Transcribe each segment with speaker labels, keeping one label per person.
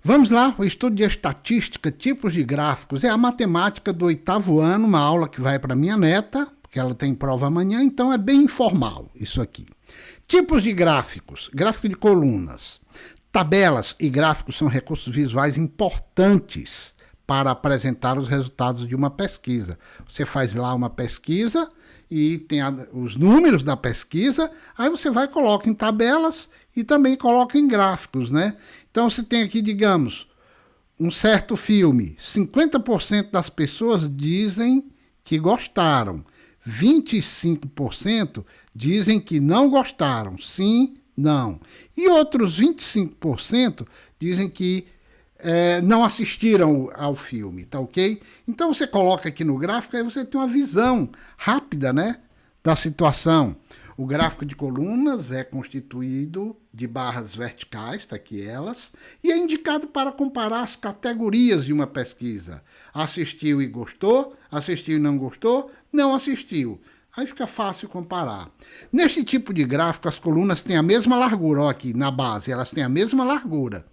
Speaker 1: Vamos lá, o estudo de estatística, tipos de gráficos. É a matemática do 8º ano, uma aula que vai para minha neta, porque ela tem prova amanhã, então é bem informal isso aqui. Tipos de gráficos, gráfico de colunas. Tabelas e gráficos são recursos visuais importantes para apresentar os resultados de uma pesquisa. Você faz lá uma pesquisa e tem os números da pesquisa, aí você vai e coloca em tabelas e também coloca em gráficos, né? Então você tem aqui, digamos, um certo filme, 50% das pessoas dizem que gostaram, 25% dizem que não gostaram, sim, não. E outros 25% dizem que não assistiram ao filme, tá ok? Então você coloca aqui no gráfico, aí você tem uma visão rápida, né, da situação. O gráfico de colunas é constituído de barras verticais, tá aqui elas, e é indicado para comparar as categorias de uma pesquisa. Assistiu e gostou, assistiu e não gostou, não assistiu. Aí fica fácil comparar. Neste tipo de gráfico, as colunas têm a mesma largura, ó, aqui na base, elas têm a mesma largura.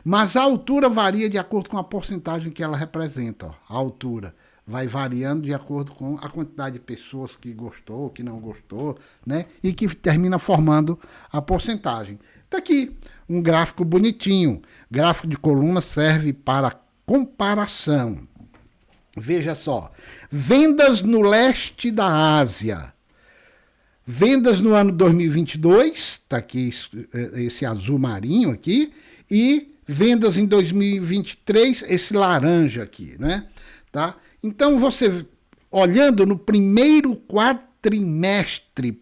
Speaker 1: Mas a altura varia de acordo com a porcentagem que ela representa. Ó. A altura vai variando de acordo com a quantidade de pessoas que gostou, que não gostou, né? E que termina formando a porcentagem. Está aqui um gráfico bonitinho. Gráfico de coluna serve para comparação. Veja só, vendas no leste da Ásia. Vendas no ano 2022, está aqui esse azul marinho aqui, e vendas em 2023, esse laranja aqui, né? Tá? Então, você, olhando no primeiro quadrimestre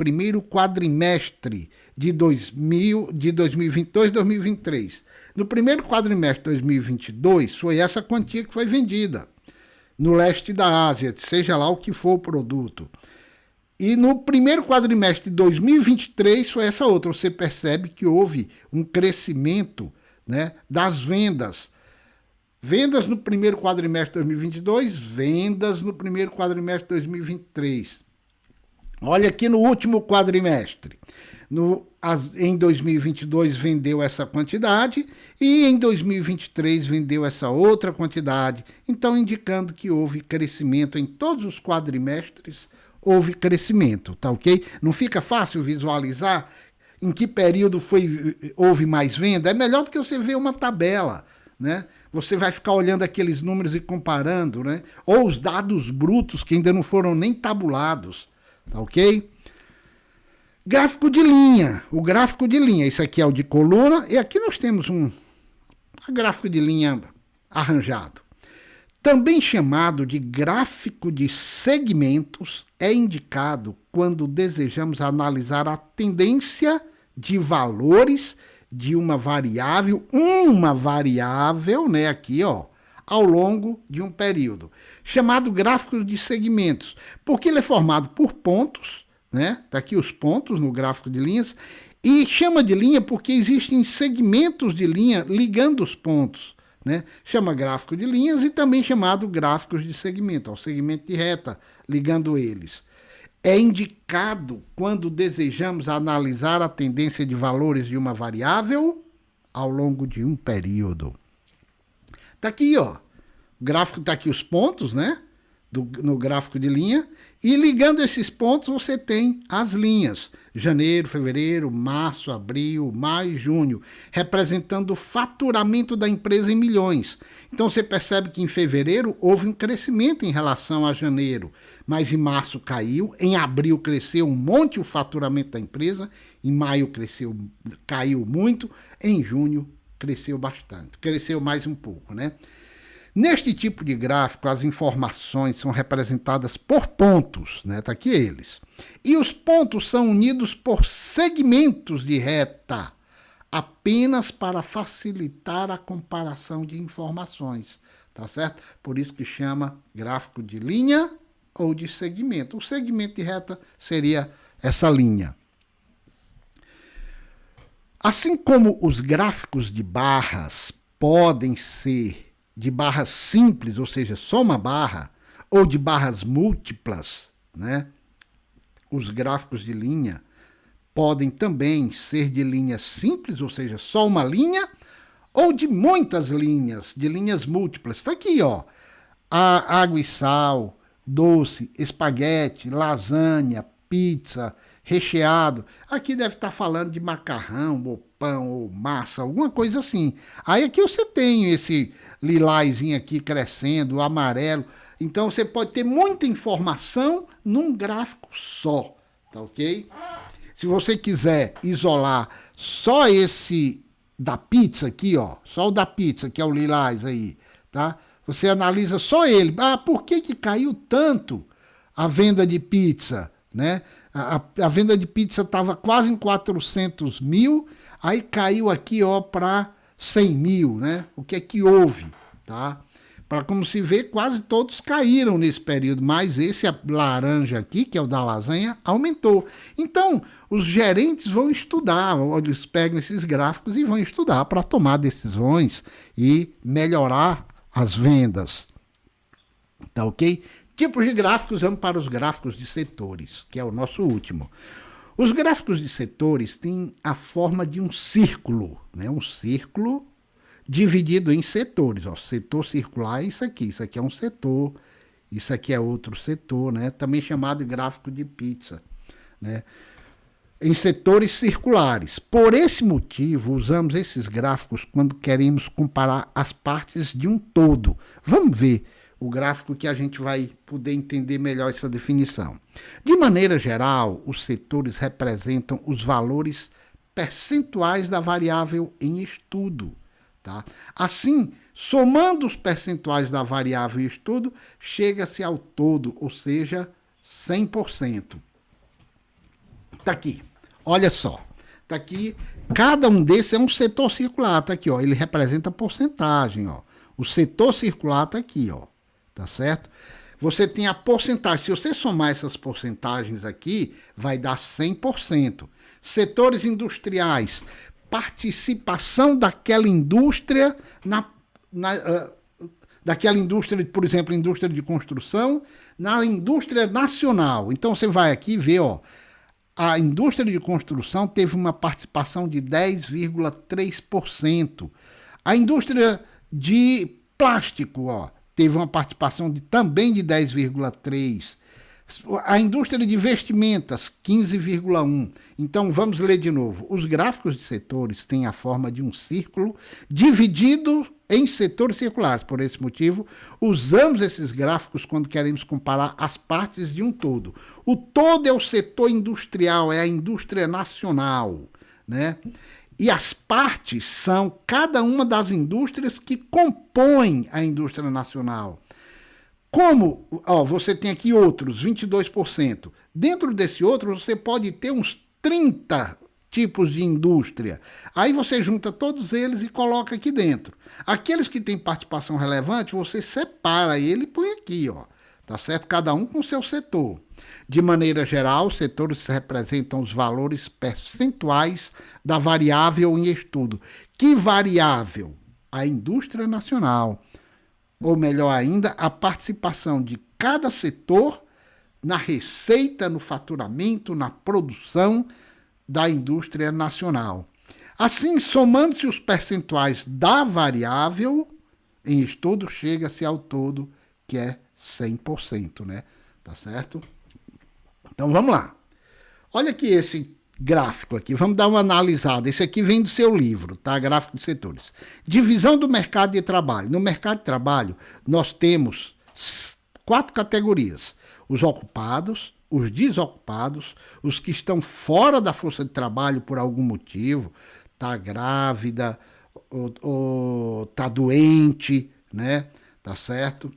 Speaker 1: de 2022, 2023, no primeiro quadrimestre de 2022, foi essa quantia que foi vendida no leste da Ásia, seja lá o que for o produto. E no primeiro quadrimestre de 2023 foi essa outra. Você percebe que houve um crescimento, né, das vendas. Vendas no primeiro quadrimestre de 2022, vendas no primeiro quadrimestre de 2023. Olha aqui no último quadrimestre. Em 2022 vendeu essa quantidade e em 2023 vendeu essa outra quantidade. Então, indicando que houve crescimento em todos os quadrimestres, houve crescimento, tá ok? Não fica fácil visualizar em que período houve mais venda? É melhor do que você ver uma tabela, né? Você vai ficar olhando aqueles números e comparando, né? Ou os dados brutos que ainda não foram nem tabulados, tá ok? Gráfico de linha. O gráfico de linha, esse aqui é o de coluna, e aqui nós temos um gráfico de linha arranjado. Também chamado de gráfico de segmentos, é indicado quando desejamos analisar a tendência de valores de uma variável, né, aqui, ó, ao longo de um período. Chamado gráfico de segmentos, porque ele é formado por pontos, né? Tá aqui os pontos no gráfico de linhas, e chama de linha porque existem segmentos de linha ligando os pontos, né? Chama gráfico de linhas e também chamado gráficos de segmento, o segmento de reta ligando eles. É indicado quando desejamos analisar a tendência de valores de uma variável ao longo de um período. Tá aqui, ó. O gráfico tá aqui os pontos, né? No gráfico de linha, e ligando esses pontos você tem as linhas, janeiro, fevereiro, março, abril, maio e junho, representando o faturamento da empresa em milhões. Então você percebe que em fevereiro houve um crescimento em relação a janeiro, mas em março caiu, em abril cresceu um monte o faturamento da empresa, em maio caiu muito, em junho cresceu bastante, cresceu mais um pouco, né? Neste tipo de gráfico, as informações são representadas por pontos, né? Tá aqui eles. E os pontos são unidos por segmentos de reta, apenas para facilitar a comparação de informações, tá certo? Por isso que chama gráfico de linha ou de segmento. O segmento de reta seria essa linha. Assim como os gráficos de barras podem ser de barras simples, ou seja, só uma barra, ou de barras múltiplas, né? Os gráficos de linha podem também ser de linha simples, ou seja, só uma linha, ou de muitas linhas, de linhas múltiplas. Está aqui, ó. Água e sal, doce, espaguete, lasanha, pizza, recheado. Aqui deve estar falando de macarrão, ou pão, ou massa, alguma coisa assim. Aí aqui você tem esse lilazinho aqui crescendo, o amarelo. Então você pode ter muita informação num gráfico só, tá ok? Se você quiser isolar só esse da pizza aqui, ó, só o da pizza, que é o lilás aí, tá? Você analisa só ele. Ah, por que que caiu tanto a venda de pizza, né? A venda de pizza estava quase em 400 mil, aí caiu aqui, ó, para 100 mil, né? O que é que houve, tá? Para como se vê, quase todos caíram nesse período, mas esse laranja aqui, que é o da lasanha, aumentou. Então, os gerentes vão estudar, eles pegam esses gráficos e vão estudar para tomar decisões e melhorar as vendas. Tá ok? Tipos de gráficos, vamos para os gráficos de setores, que é o nosso último. Os gráficos de setores têm a forma de um círculo, né? Um círculo dividido em setores. Ó. Setor circular é isso aqui é um setor, isso aqui é outro setor, né? Também chamado de gráfico de pizza, né? Em setores circulares. Por esse motivo, usamos esses gráficos quando queremos comparar as partes de um todo. Vamos ver o gráfico que a gente vai poder entender melhor essa definição. De maneira geral, os setores representam os valores percentuais da variável em estudo. Tá? Assim, somando os percentuais da variável em estudo, chega-se ao todo, ou seja, 100%. Está aqui, olha só. Está aqui, cada um desses é um setor circular. Está aqui, ó, ele representa a porcentagem. Ó. O setor circular está aqui, ó, tá certo? Você tem a porcentagem. Se você somar essas porcentagens aqui, vai dar 100%. Setores industriais, participação daquela indústria daquela indústria, por exemplo, indústria de construção, na indústria nacional. Então você vai aqui ver, ó, a indústria de construção teve uma participação de 10,3%. A indústria de plástico, ó, teve uma participação também de 10,3%. A indústria de vestimentas, 15,1%. Então, vamos ler de novo. Os gráficos de setores têm a forma de um círculo dividido em setores circulares. Por esse motivo, usamos esses gráficos quando queremos comparar as partes de um todo. O todo é o setor industrial, é a indústria nacional, né? E as partes são cada uma das indústrias que compõem a indústria nacional. Como você tem aqui outros, 22%. Dentro desse outro, você pode ter uns 30 tipos de indústria. Aí você junta todos eles e coloca aqui dentro. Aqueles que têm participação relevante, você separa ele e põe aqui, ó. Tá certo? Cada um com seu setor. De maneira geral, os setores representam os valores percentuais da variável em estudo. Que variável? A indústria nacional. Ou melhor ainda, a participação de cada setor na receita, no faturamento, na produção da indústria nacional. Assim, somando-se os percentuais da variável em estudo, chega-se ao todo, que é 100%, né? Tá certo? Então, vamos lá. Olha aqui esse gráfico aqui, vamos dar uma analisada. Esse aqui vem do seu livro, tá? Gráfico de setores. Divisão do mercado de trabalho. No mercado de trabalho, nós temos 4 categorias. Os ocupados, os desocupados, os que estão fora da força de trabalho por algum motivo, tá grávida, ou tá doente, né? Tá certo?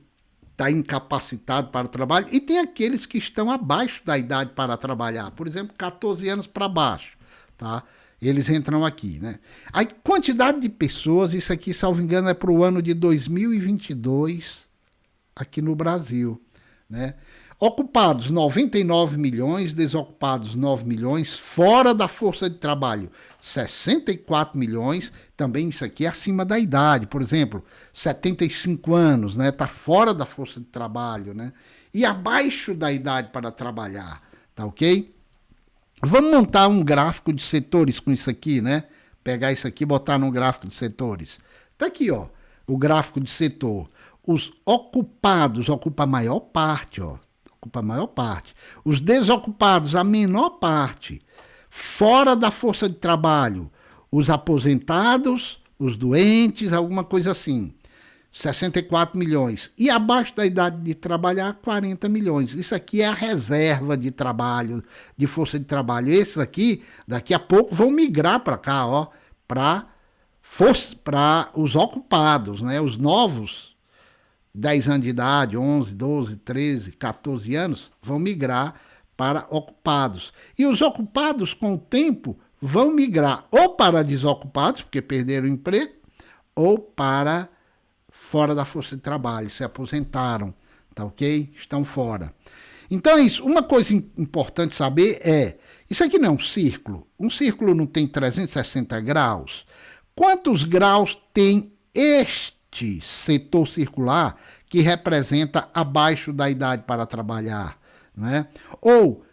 Speaker 1: Está incapacitado para o trabalho, e tem aqueles que estão abaixo da idade para trabalhar, por exemplo, 14 anos para baixo, tá? Eles entram aqui, né? A quantidade de pessoas, isso aqui, salvo engano, é para o ano de 2022 aqui no Brasil, né? Ocupados, 99 milhões, desocupados, 9 milhões, fora da força de trabalho, 64 milhões, também isso aqui é acima da idade, por exemplo, 75 anos, né, tá fora da força de trabalho, né, e abaixo da idade para trabalhar, tá ok? Vamos montar um gráfico de setores com isso aqui, né, pegar isso aqui e botar num gráfico de setores. Tá aqui, ó, o gráfico de setor. Os ocupados ocupam a maior parte, ó. Ocupa a maior parte. Os desocupados, a menor parte. Fora da força de trabalho, os aposentados, os doentes, alguma coisa assim. 64 milhões. E abaixo da idade de trabalhar, 40 milhões. Isso aqui é a reserva de trabalho, de força de trabalho. Esses aqui, daqui a pouco, vão migrar para cá, ó, para os ocupados, né? Os novos, 10 anos de idade, 11, 12, 13, 14 anos, vão migrar para ocupados. E os ocupados, com o tempo, vão migrar ou para desocupados, porque perderam o emprego, ou para fora da força de trabalho, se aposentaram, tá ok? Estão fora. Então é isso. Uma coisa importante saber é, isso aqui não é um círculo. Um círculo não tem 360 graus. Quantos graus tem este setor circular que representa abaixo da idade para trabalhar, né? Ou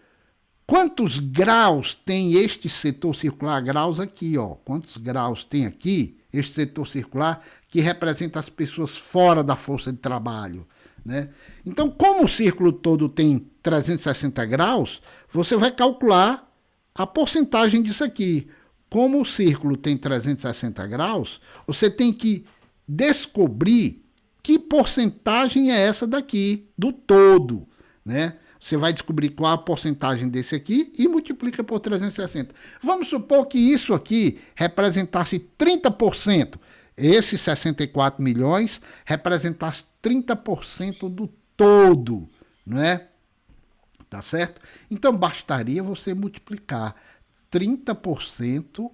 Speaker 1: quantos graus tem este setor circular? Graus aqui, ó. Quantos graus tem aqui este setor circular que representa as pessoas fora da força de trabalho, né? Então, como o círculo todo tem 360 graus, você vai calcular a porcentagem disso aqui. Como o círculo tem 360 graus, você tem que descobrir que porcentagem é essa daqui, do todo, né? Você vai descobrir qual a porcentagem desse aqui e multiplica por 360. Vamos supor que isso aqui representasse 30%. Esses 64 milhões representasse 30% do todo, não é? Tá certo? Então, bastaria você multiplicar 30%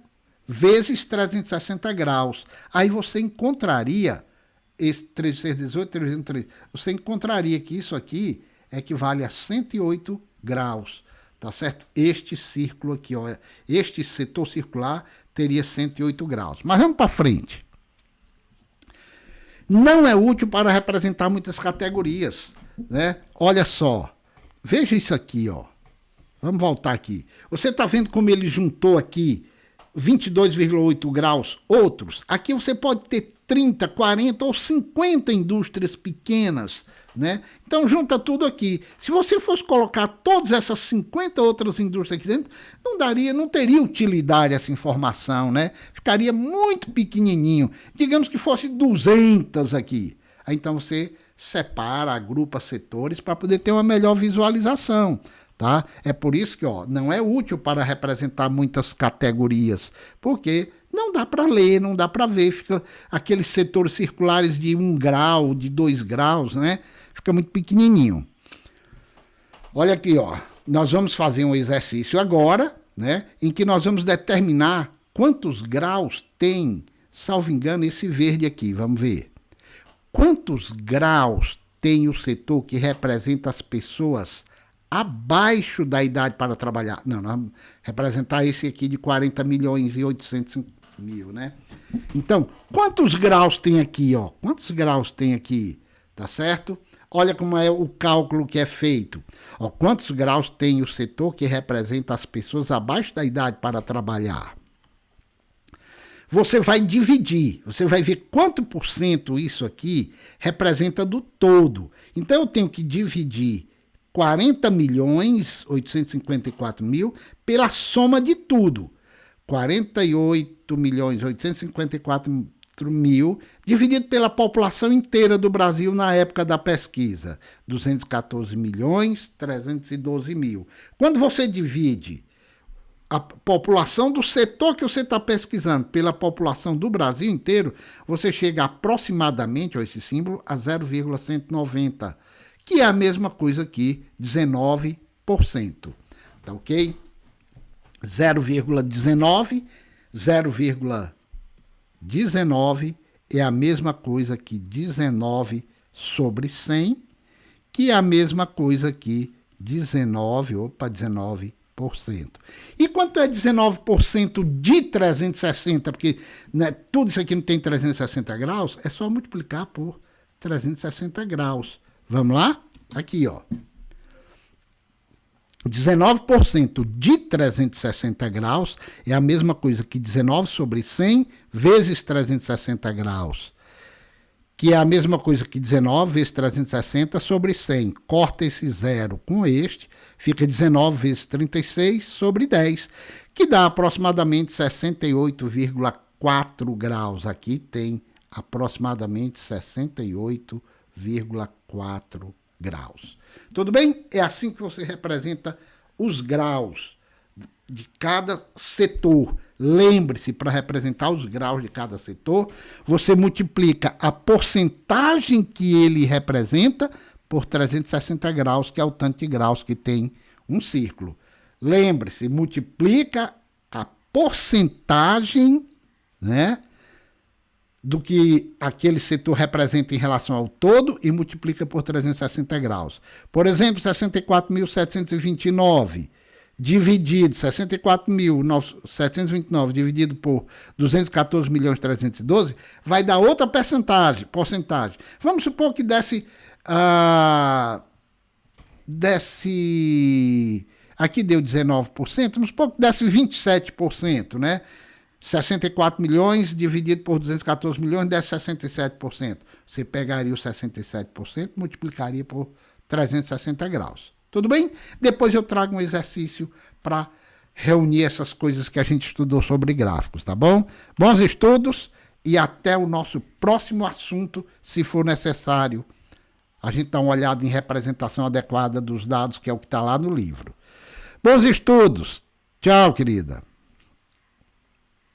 Speaker 1: vezes 360 graus. Aí você encontraria, esse 3 vezes 18, 3 vezes 3, você encontraria que isso aqui equivale a 108 graus, tá certo? Este círculo aqui, ó, este setor circular teria 108 graus. Mas vamos para frente. Não é útil para representar muitas categorias, né? Olha só, veja isso aqui, ó. Vamos voltar aqui. Você está vendo como ele juntou aqui 22,8 graus outros? Aqui você pode ter 30, 40 ou 50 indústrias pequenas, né? Então junta tudo aqui. Se você fosse colocar todas essas 50 outras indústrias aqui dentro, não teria utilidade essa informação, né? Ficaria muito pequenininho. Digamos que fosse 200 aqui. Aí então você separa, agrupa setores para poder ter uma melhor visualização. Tá? É por isso que não é útil para representar muitas categorias, porque não dá para ler, não dá para ver, fica aqueles setores circulares de 1 grau, de 2 graus, né? Fica muito pequenininho. Olha aqui, nós vamos fazer um exercício agora, né? Em que nós vamos determinar quantos graus tem, salvo engano, esse verde aqui, vamos ver. Quantos graus tem o setor que representa as pessoas abaixo da idade para trabalhar? Não, nós vamos representar esse aqui de 40 milhões e 800 mil, né? Então, quantos graus tem aqui, ó? Quantos graus tem aqui, tá certo? Olha como é o cálculo que é feito. Ó, quantos graus tem o setor que representa as pessoas abaixo da idade para trabalhar? Você vai dividir, você vai ver quanto por cento isso aqui representa do todo. Então, eu tenho que dividir 40 milhões 854 mil pela soma de tudo. 48 milhões 854 mil dividido pela população inteira do Brasil na época da pesquisa. 214 milhões 312 mil. Quando você divide a população do setor que você está pesquisando pela população do Brasil inteiro, você chega aproximadamente, ó, esse símbolo, a 0,190. Que é a mesma coisa que 19%, tá ok? 0,19 é a mesma coisa que 19 sobre 100, que é a mesma coisa que 19%. E quanto é 19% de 360? Porque, né, tudo isso aqui não tem 360 graus, é só multiplicar por 360 graus. Vamos lá? Aqui, ó. 19% de 360 graus é a mesma coisa que 19 sobre 100 vezes 360 graus, que é a mesma coisa que 19 vezes 360 sobre 100. Corta esse zero com este, fica 19 vezes 36 sobre 10, que dá aproximadamente 68,4 graus. Aqui tem aproximadamente 68,4 graus. Tudo bem? É assim que você representa os graus de cada setor. Lembre-se, para representar os graus de cada setor, você multiplica a porcentagem que ele representa por 360 graus, que é o tanto de graus que tem um círculo. Lembre-se, multiplica a porcentagem, né, do que aquele setor representa em relação ao todo e multiplica por 360 graus. Por exemplo, 64.729 dividido, 64.729 dividido por 214.312 vai dar outra porcentagem. Vamos supor que desse aqui deu 19%, vamos supor que desse 27%, né? 64 milhões dividido por 214 milhões dá 67%. Você pegaria os 67%, multiplicaria por 360 graus. Tudo bem? Depois eu trago um exercício para reunir essas coisas que a gente estudou sobre gráficos, tá bom? Bons estudos e até o nosso próximo assunto, se for necessário. A gente dá uma olhada em representação adequada dos dados, que é o que está lá no livro. Bons estudos. Tchau, querida.